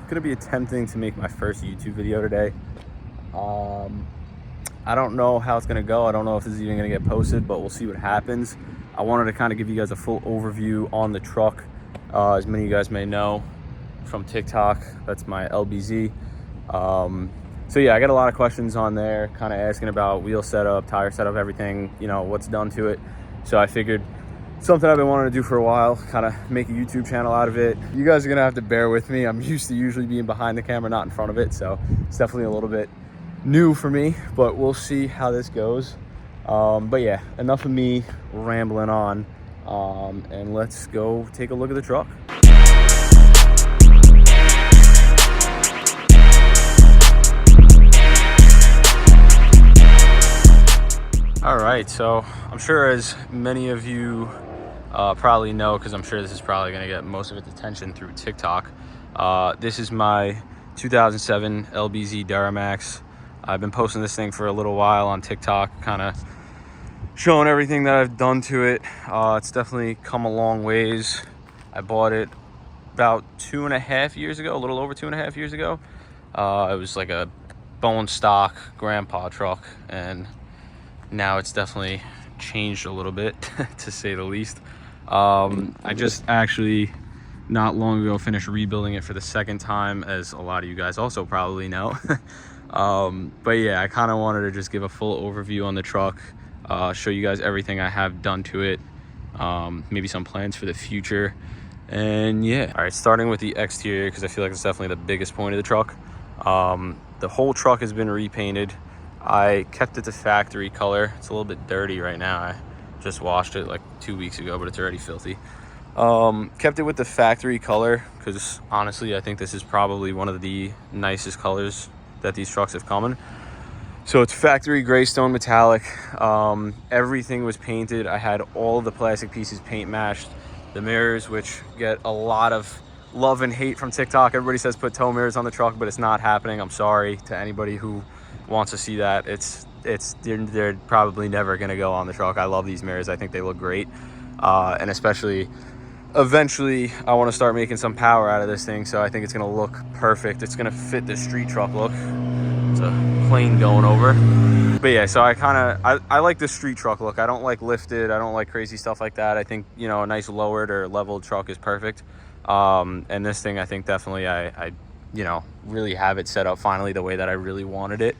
gonna be attempting to make my first YouTube video today. I don't know how it's gonna go. I don't know if this is even gonna get posted, but we'll see what happens. I wanted to kind of give you guys a full overview on the truck. As many of you guys may know from TikTok, that's my Lbz. So yeah, I got a lot of questions on there, kind of asking about wheel setup, tire setup, everything, you know, what's done to it. So I figured something I've been wanting to do for a while, kind of make a YouTube channel out of it. You guys are gonna have to bear with me. I'm used to usually being behind the camera, not in front of it. So it's definitely a little bit new for me, but we'll see how this goes. But yeah, enough of me rambling on, and let's go take a look at the truck. All right, so I'm sure as many of you probably know, because I'm sure this is probably going to get most of its attention through TikTok, this is my 2007 Lbz Duramax. I've been posting this thing for a little while on TikTok, kind of showing everything that I've done to it. It's definitely come a long ways. I bought it about 2.5 years ago, a little over 2.5 years ago. It was like a bone stock grandpa truck, and now it's definitely changed a little bit to say the least. I just actually not long ago finished rebuilding it for the second time, as a lot of you guys also probably know. But yeah, I kind of wanted to just give a full overview on the truck, show you guys everything I have done to it, maybe some plans for the future, and yeah. All right, starting with the exterior, because I feel like it's definitely the biggest point of the truck. The whole truck has been repainted. I kept it to factory color. It's a little bit dirty right now. I just washed it like 2 weeks ago, but it's already filthy. Kept it with the factory color because honestly, I think this is probably one of the nicest colors that these trucks have come in. So it's factory graystone metallic. Everything was painted. I had all of the plastic pieces paint matched. The mirrors, which get a lot of love and hate from TikTok. Everybody says put tow mirrors on the truck, but it's not happening. I'm sorry to anybody who wants to see that. They're probably never gonna go on the truck. I love these mirrors. I think they look great, and especially eventually I want to start making some power out of this thing, so I think it's gonna look perfect. It's gonna fit the street truck look. It's a plane going over, but yeah, so I like the street truck look. I don't like lifted, I don't like crazy stuff like that. I think, you know, a nice lowered or leveled truck is perfect. And this thing, I think definitely I you know, really have it set up finally the way that I really wanted it,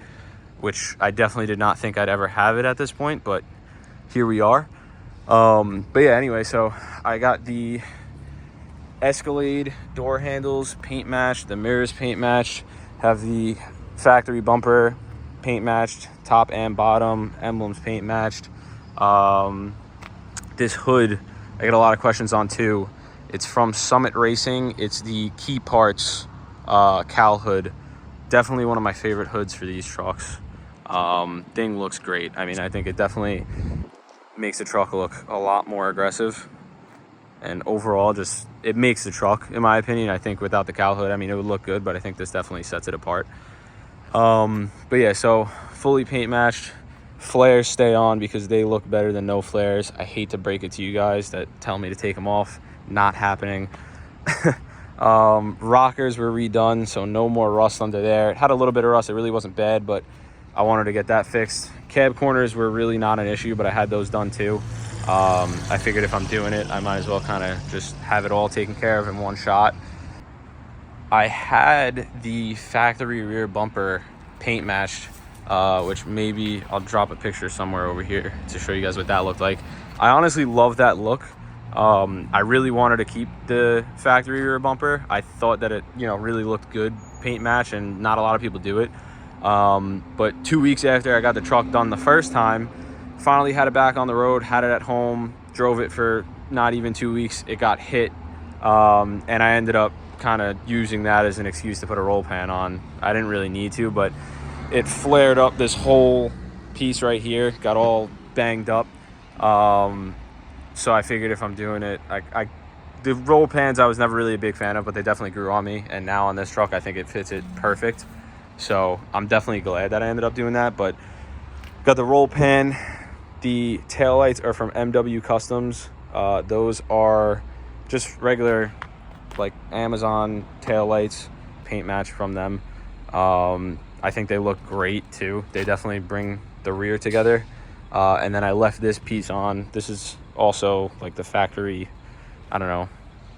which I definitely did not think I'd ever have it at this point, but here we are. But yeah, anyway, so I got the Escalade door handles paint matched, the mirrors paint matched, have the factory bumper paint matched, top and bottom, emblems paint matched. This hood, I get a lot of questions on too. It's from Summit Racing. It's the Key Parts cowl hood. Definitely one of my favorite hoods for these trucks. Thing looks great. I mean, I think it definitely makes the truck look a lot more aggressive, and overall just it makes the truck, in my opinion. I think without the cowl hood, I mean, it would look good, but I think this definitely sets it apart. But yeah, so fully paint matched. Flares stay on because they look better than no flares. I hate to break it to you guys that tell me to take them off. Not happening. Rockers were redone, so no more rust under there. It had a little bit of rust. It really wasn't bad, but I wanted to get that fixed. Cab corners were really not an issue, but I had those done too. I figured if I'm doing it, I might as well kind of just have it all taken care of in one shot. I had the factory rear bumper paint matched, which maybe I'll drop a picture somewhere over here to show you guys what that looked like. I honestly love that look. I really wanted to keep the factory rear bumper. I thought that it, you know, really looked good paint match, and not a lot of people do it. But 2 weeks after I got the truck done the first time, finally had it back on the road, had it at home, drove it for not even 2 weeks. It got hit, and I ended up kind of using that as an excuse to put a roll pan on. I didn't really need to, but it flared up this whole piece right here, got all banged up. So I figured if I'm doing it, the roll pans I was never really a big fan of, but they definitely grew on me, and now on this truck I think it fits it perfect. So I'm definitely glad that I ended up doing that. But got the roll pan. The taillights are from MW Customs. Those are just regular like Amazon taillights. paint match from them. I think they look great too. They definitely bring the rear together. And then I left this piece on. This is also like the factory, I don't know,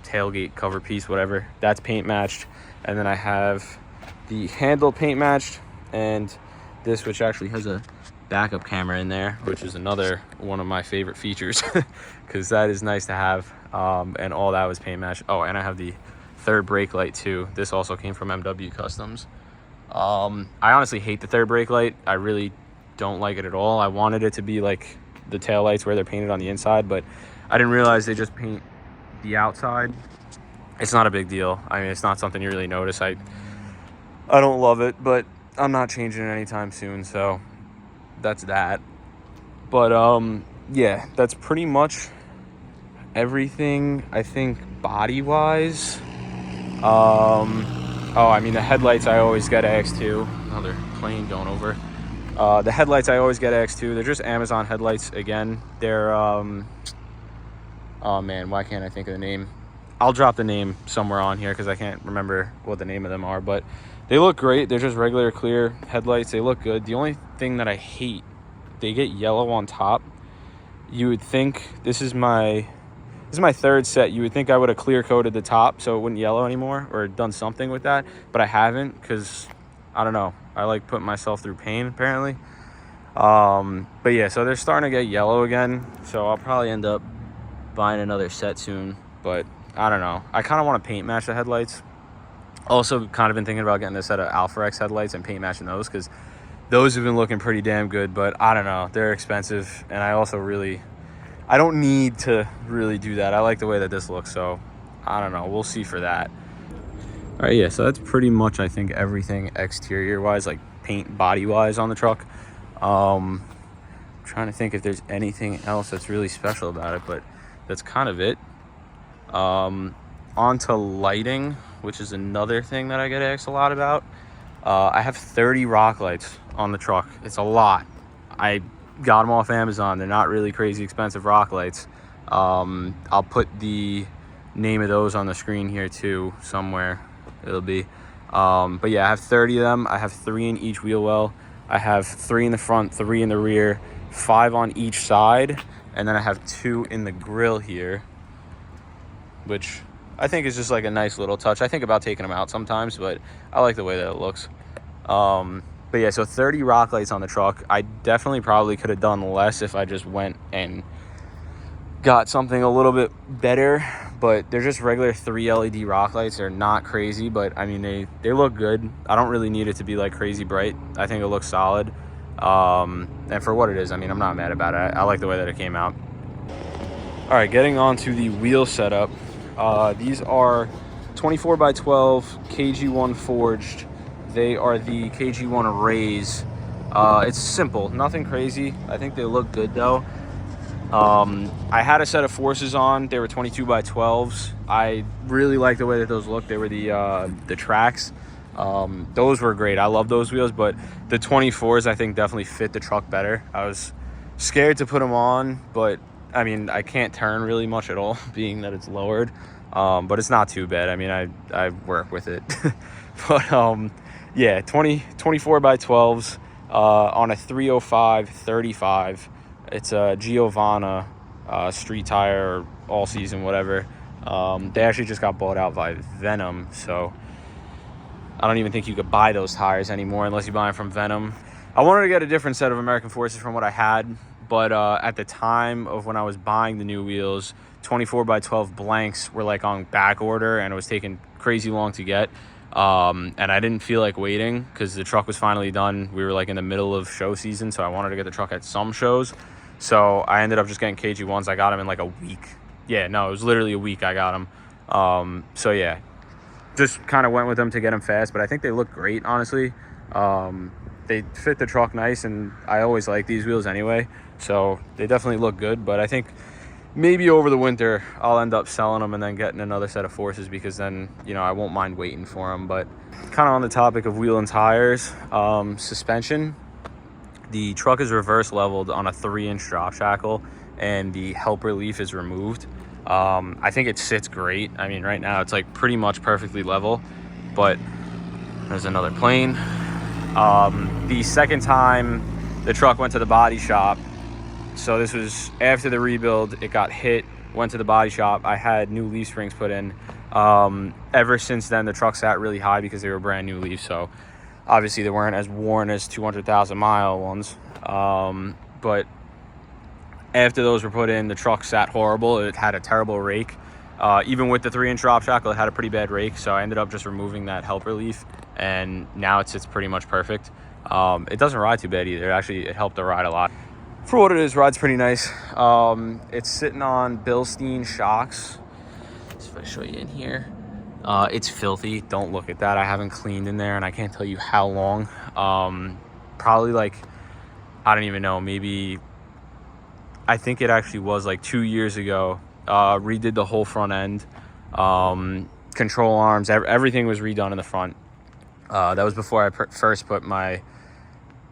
tailgate cover piece, whatever. That's paint matched. And then I have the handle paint matched, and this, which actually has a backup camera in there, which is another one of my favorite features, because that is nice to have. And all that was paint matched. Oh, and I have the third brake light too. This also came from MW Customs. I honestly hate the third brake light. I really don't like it at all. I wanted it to be like the tail lights where they're painted on the inside, but I didn't realize they just paint the outside. It's not a big deal. I mean, it's not something you really notice. I don't love it, but I'm not changing it anytime soon, so that's that. But yeah, that's pretty much everything, I think, body wise. Oh, I mean, the headlights I always get AX2. Another plane going over. The headlights I always get AX2. They're just Amazon headlights again. They're oh man, why can't I think of the name? I'll drop the name somewhere on here because I can't remember what the name of them are, but they look great. They're just regular clear headlights. They look good. The only thing that I hate, they get yellow on top. You would think, this is my third set. You would think I would have clear coated the top so it wouldn't yellow anymore, or done something with that, but I haven't, because I don't know, I like putting myself through pain apparently. But yeah, so they're starting to get yellow again, so I'll probably end up buying another set soon. But I don't know, I kind of want to paint match the headlights. Also kind of been thinking about getting a set of Alpha X headlights and paint matching those, because those have been looking pretty damn good, but I don't know, they're expensive, and I don't need to really do that. I like the way that this looks, so I don't know, we'll see for that. All right, yeah, so that's pretty much, I think, everything exterior wise, like paint body wise on the truck. Trying to think if there's anything else that's really special about it, but that's kind of it. Onto lighting, which is another thing that I get asked a lot about. I have 30 rock lights on the truck. It's a lot. I got them off Amazon. They're not really crazy expensive rock lights. I'll put the name of those on the screen here too, somewhere it'll be. But yeah, I have 30 of them. I have 3 in each wheel well. I have 3 in the front, 3 in the rear, 5 on each side, and then I have 2 in the grill here, which I think is just like a nice little touch. I think about taking them out sometimes, but I like the way that it looks. But yeah, so 30 rock lights on the truck. I definitely probably could have done less if I just went and got something a little bit better, but they're just regular 3 LED rock lights. They're not crazy, but I mean, they look good. I don't really need it to be like crazy bright. I think it looks solid. And for what it is, I mean, I'm not mad about it. I like the way that it came out. All right, getting on to the wheel setup. These are 24x12 KG1 forged. They are the KG1 Rays. It's simple, nothing crazy. I think they look good though. I had a set of Forces on. They were 22x12s. I really like the way that those look. They were the tracks. Those were great. I love those wheels, but the 24s I think definitely fit the truck better. I was scared to put them on, but I mean, I can't turn really much at all, being that it's lowered. But it's not too bad. I mean, I work with it. But yeah, 24x12s on a 305/35. It's a Giovanna street tire, or all season, whatever. They actually just got bought out by Venom, so I don't even think you could buy those tires anymore unless you buy them from Venom. I wanted to get a different set of American Forces from what I had, but at the time of when I was buying the new wheels, 24x12 blanks were like on back order, and it was taking crazy long to get. And I didn't feel like waiting because the truck was finally done. We were like in the middle of show season, so I wanted to get the truck at some shows. So I ended up just getting KG1s. I got them in like a week. Yeah, no, it was literally a week I got them. So yeah, just kind of went with them to get them fast, but I think they look great, honestly. They fit the truck nice, and I always like these wheels anyway, so they definitely look good. But I think maybe over the winter I'll end up selling them and then getting another set of Forces, because then, you know, I won't mind waiting for them. But kind of on the topic of wheel and tires, suspension, the truck is reverse leveled on a 3-inch drop shackle, and the helper leaf is removed. I think it sits great. I mean, right now it's like pretty much perfectly level, but There's another plane. The second time the truck went to the body shop, so this was after the rebuild, it got hit, went to the body shop. I had new leaf springs put in. Ever since then, the truck sat really high because they were brand new leaves, so obviously they weren't as worn as 200,000 mile ones. But after those were put in, the truck sat horrible. It had a terrible rake. Even with the 3-inch drop shackle, it had a pretty bad rake, so I ended up just removing that helper leaf, and now it sits pretty much perfect. It doesn't ride too bad either. Actually, it helped the ride a lot. For what it is, ride's pretty nice. It's sitting on Bilstein shocks. If I show you in here, it's filthy. Don't look at that. I haven't cleaned in there, and I can't tell you how long. Probably like, I don't even know, maybe, I think it actually was like 2 years ago. Redid the whole front end, control arms, everything was redone in the front. That was before I first put my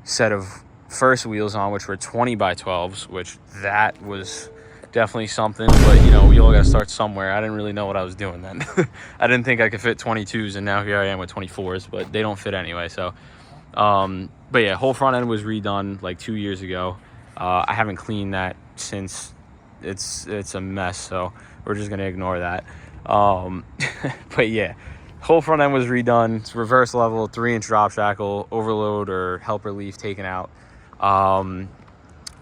set of first wheels on, which were 20 by 12s, which that was definitely something. But you know, we all got to start somewhere. I didn't really know what I was doing then. I didn't think I could fit 22s, and now here I am with 24s, but they don't fit anyway. So but yeah, whole front end was redone like 2 years ago. I haven't cleaned that since. It's a mess, so we're just gonna ignore that. But yeah, whole front end was redone. It's reverse level, 3-inch drop shackle, overload or helper leaf taken out. And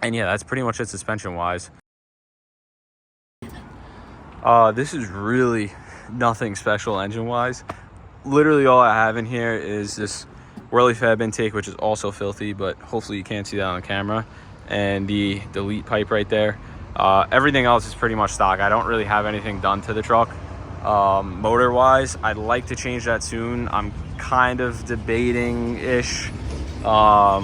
yeah, that's pretty much it suspension wise. This is really nothing special engine wise. Literally all I have in here is this whirly fab intake, which is also filthy, but hopefully you can't see that on camera, and the delete pipe right there. Everything else is pretty much stock. I don't really have anything done to the truck. Motor wise, I'd like to change that soon. I'm kind of debating ish. Yeah,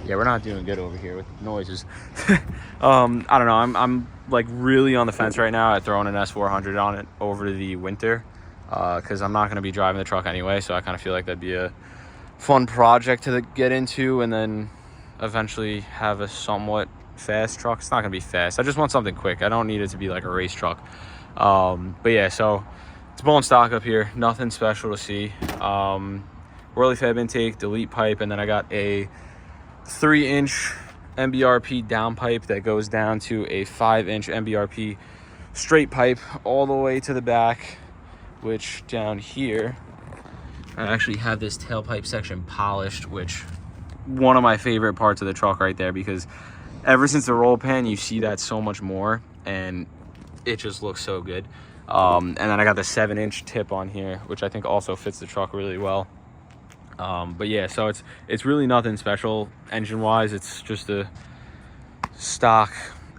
we're not doing good over here with noises. I don't know, I'm like really on the fence right now at throwing an S400 on it over the winter, because I'm not going to be driving the truck anyway, so I kind of feel like that'd be a fun project to get into, and then eventually have a somewhat fast truck. It's not gonna be fast. I just want something quick. I don't need it to be like a race truck. But yeah, so it's bone stock up here, nothing special to see. Whirly fab intake, delete pipe, and then I got a 3-inch MBRP down pipe that goes down to a 5-inch MBRP straight pipe all the way to the back, which down here I actually have this tailpipe section polished, which one of my favorite parts of the truck right there, because ever since the roll pan, you see that so much more, and it just looks so good. And then I got the 7-inch tip on here, which I think also fits the truck really well. But yeah, so it's really nothing special engine wise. It's just a stock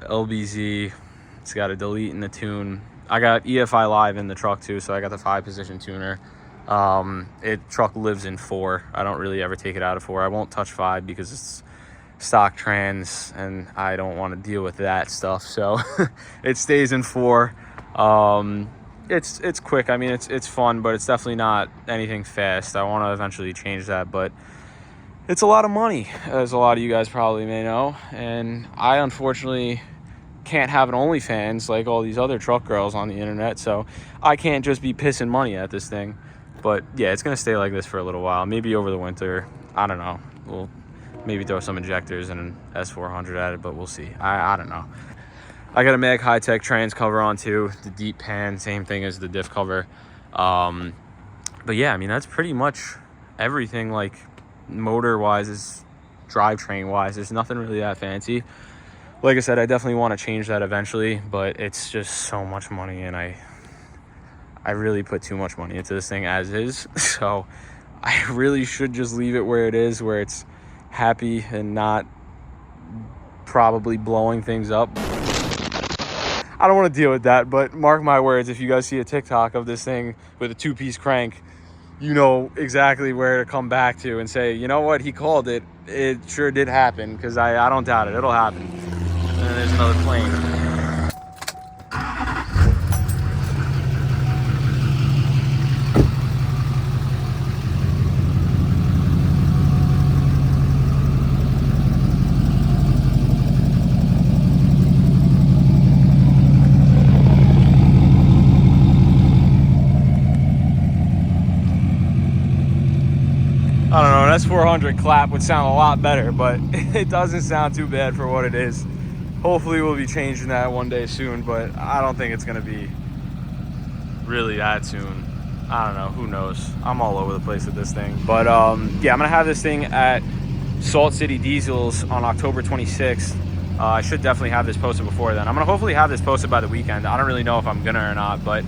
Lbz. It's got a delete in the tune. I got EFI Live in the truck too, so I got the 5-position tuner. Truck lives in 4. I don't really ever take it out of 4. I won't touch 5 because it's stock trans and I don't want to deal with that stuff, so it stays in 4. It's quick. I mean, it's fun, but it's definitely not anything fast. I want to eventually change that, but it's a lot of money, as a lot of you guys probably may know, and I unfortunately can't have an OnlyFans like all these other truck girls on the internet, so I can't just be pissing money at this thing. But yeah, it's gonna stay like this for a little while, maybe over the winter. I don't know, we'll maybe throw some injectors and an S400 at it, but we'll see. I don't know. I got a Mag High-Tech trans cover on too, the deep pan, same thing as the diff cover. But yeah, I mean, that's pretty much everything, like motor wise, is drivetrain wise. There's nothing really that fancy. Like I said, I definitely want to change that eventually, but it's just so much money, and I really put too much money into this thing as is, so I really should just leave it where it is, where it's happy and not probably blowing things up. I don't want to deal with that, but mark my words, if you guys see a TikTok of this thing with a 2-piece crank, you know exactly where to come back to and say, you know what, he called it. It sure did happen, because I don't doubt it. It'll happen. And then there's another plane. I don't know, an S400 clap would sound a lot better, but it doesn't sound too bad for what it is. Hopefully we'll be changing that one day soon, but I don't think it's gonna be really that soon. I don't know, who knows? I'm all over the place with this thing. But yeah, I'm gonna have this thing at Salt City Diesels on October 26th. I should definitely have this posted before then. I'm gonna hopefully have this posted by the weekend. I don't really know if I'm gonna or not, but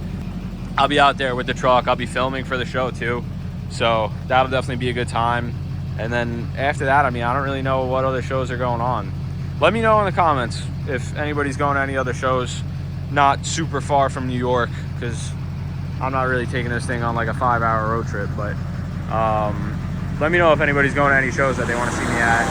I'll be out there with the truck. I'll be filming for the show too. So that'll definitely be a good time. And then after that, I mean, I don't really know what other shows are going on. Let me know in the comments if anybody's going to any other shows not super far from New York, because I'm not really taking this thing on like a 5-hour road trip. But let me know if anybody's going to any shows that they want to see me at.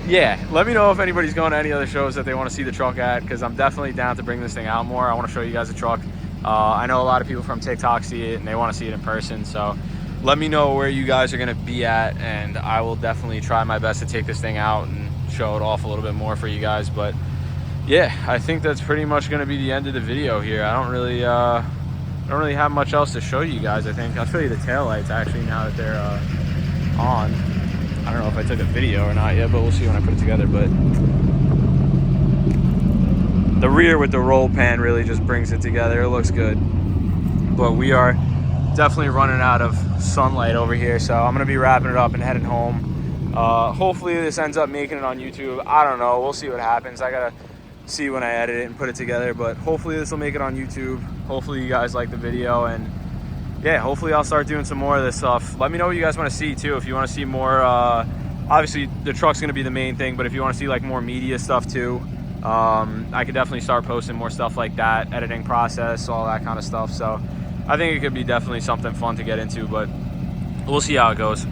Yeah, let me know if anybody's going to any other shows that they want to see the truck at, because I'm definitely down to bring this thing out more. I want to show you guys the truck. I know a lot of people from TikTok see it and they want to see it in person, so let me know where you guys are going to be at, and I will definitely try my best to take this thing out and show it off a little bit more for you guys. But yeah, I think that's pretty much going to be the end of the video here. I don't really have much else to show you guys. I think I'll show you the taillights actually now that they're on. I don't know if I took a video or not yet, but we'll see when I put it together. But the rear with the roll pan really just brings it together. It looks good. But we are definitely running out of sunlight over here, so I'm gonna be wrapping it up and heading home. Hopefully this ends up making it on YouTube. I don't know, we'll see what happens. I gotta see when I edit it and put it together, but hopefully this will make it on YouTube. Hopefully you guys like the video, and yeah, hopefully I'll start doing some more of this stuff. Let me know what you guys want to see too. If you want to see more, obviously the truck's gonna be the main thing, but if you want to see like more media stuff too, I could definitely start posting more stuff like that, editing process, all that kind of stuff. So I think it could be definitely something fun to get into, but we'll see how it goes.